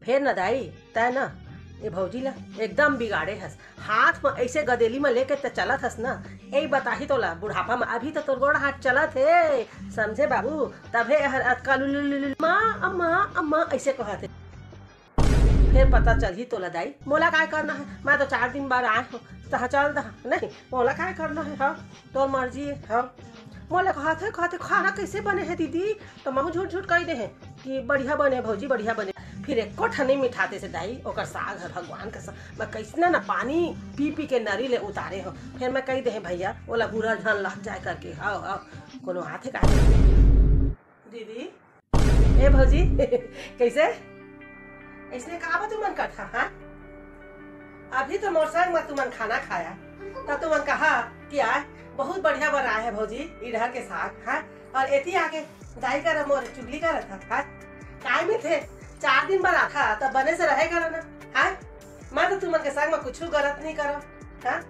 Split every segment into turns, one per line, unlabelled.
फिर न दाई तय न ये भौजी ला एकदम बिगाड़े हस। हाथ में ऐसे गदेली में लेके त चलत हस ना, यही बताही तोला बुढ़ापा में अभी तो तोर गोड़ हाथ चलत है, समझे बाबू? तभे हर अतका माँ अम्मा अम्मा ऐसे कहत है। फिर पता चल ही तोला दाई मोला काय करना है। मैं तो 4 दिन बाद आए हो तहा चल दा नहीं, मोला काय करना है। हाँ तोर मर्जी है। हाँ मोला कहते खाना कैसे बने है दीदी, तो मैं झूठ झूठ कह दे है कि बढ़िया बने भौजी बढ़िया बने। फिर एको ठनी मिठाते से दाई ओकर साग है भगवान का साग। मैं कैसना ना पानी पी पी के नरी ले उतारे हो। फिर मैं कह दे है भैया ओला बुरा झन लग जाए करके। हाँ हाँ कोनो हाथे का दीदी ए भौजी कैसे इसने कहा तुमन कथा। हाँ अभी तो मोर संग में तुमन खाना खाया तब तुमन कहा कि आए बहुत बढ़िया बना है भौजी इधर के साग। हाँ और एती आके दाई कर मोर चुगली कर था। हाँ काय में थे 4 दिन बना था तब बने से रहे करो ना। हाँ मैं तो तुमन के संग में कुछ गलत नहीं करो। हाँ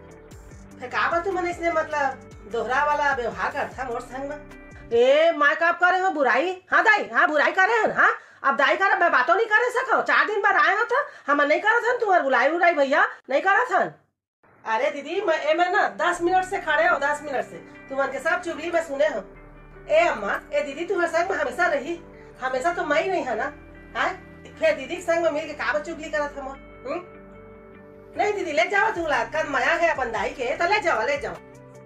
फिर कहा तुमन इसने मतलब दोहरा वाला व्यवहार करता मोर संग में। ए मैं कब करे हो बुराई। हाँ दाई हाँ बुराई करे हो। हाँ अब दाई कर मैं बातों नहीं करे सको। 4 दिन बाद आए हो तो हम नहीं करा था तुम्हारे बुलाई बुराई भैया नहीं करा था। अरे दीदी मैं ना 10 मिनट से खड़े हो 10 मिनट से तुम्हारे के सब चुगली में सुने हो। ए अम्मा ए दीदी तुम्हारे संग में हमेशा रही, हमेशा तो मैं ही नहीं है ना। हाँ फिर दीदी के संग में मिल के काबा चुगली करा था मोर। नहीं दीदी ले जाओ तुम ला कल माया है अपन दाई के तो ले जाओ ले जाओ।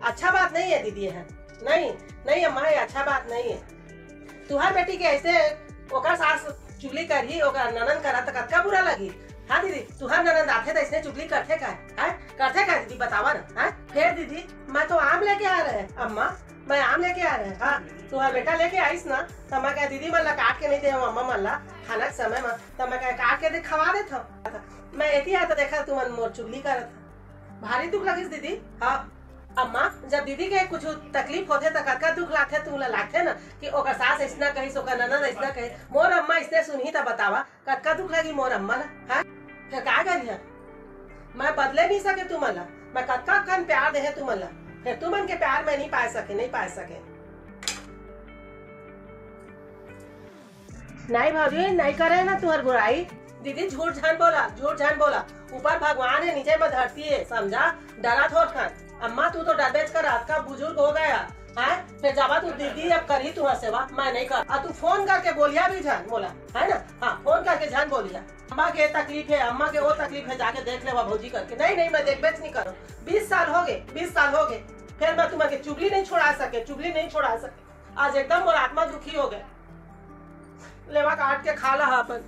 अच्छा बात नहीं है दीदी है। नहीं नहीं अम्मा ये अच्छा बात नहीं है। तुम्हारी बेटी के ऐसे ओकर सास चुगली करी ओकर ननन करा तो कतका बुरा लगी। हाँ दीदी तुहार ननद आथे तो इसने चुगली करते का है करते का दीदी बतावा ना। हाँ फिर दीदी मैं तो आम लेके आ रहे अम्मा मैं आम लेके आ रहे। हाँ तुम्हारा बेटा लेके आईस ना तो मैं कह दीदी मन ला काट के नहीं दे अम्मा मन ला खाना के समय में तो मैं कह काट के दे खवा दे था। मैं एती आता देखा तुम मोर चुगली करत भारी दुख लगिस दीदी। हाँ अम्मा जब दीदी के कुछ तकलीफ होते तो कतका दुख लागते तुमला लागते ना कि ओकर सास ऐसना कही ओकर ननद ऐसना कही मोर अम्मा इसने सुनी तो बतावा कतका दुख लगी मोर अम्मा ला। हाँ फिर का करिए मैं बदले नहीं सके तुमला मैं कतका कन प्यार दे तुमला फिर तुमन के प्यार में नहीं पा सके नहीं भाभी नहीं करे ना तुम्हारी बुराई। दीदी झूठ झान बोला ऊपर भगवान है नीचे में धरती है समझा डरा थोड़ खान। अम्मा तू तो डरबेच कर रात का बुजुर्ग हो गया है फिर जावा तू दीदी अब करी तुम्हारा सेवा मैं नहीं कर। तू फोन करके बोलिया भी जान बोला है ना। हाँ फोन करके जान बोलिया अम्मा के तकलीफ है अम्मा के वो तकलीफ है जाके देख ले भौजी करके। नहीं मैं देख बेच नहीं करूँ 20 साल हो गए फिर मैं तुम्हारे चुगली नहीं छोड़ा सके। आज एकदम मोर आत्मा दुखी हो गए लेवा काट के खा ला अपन।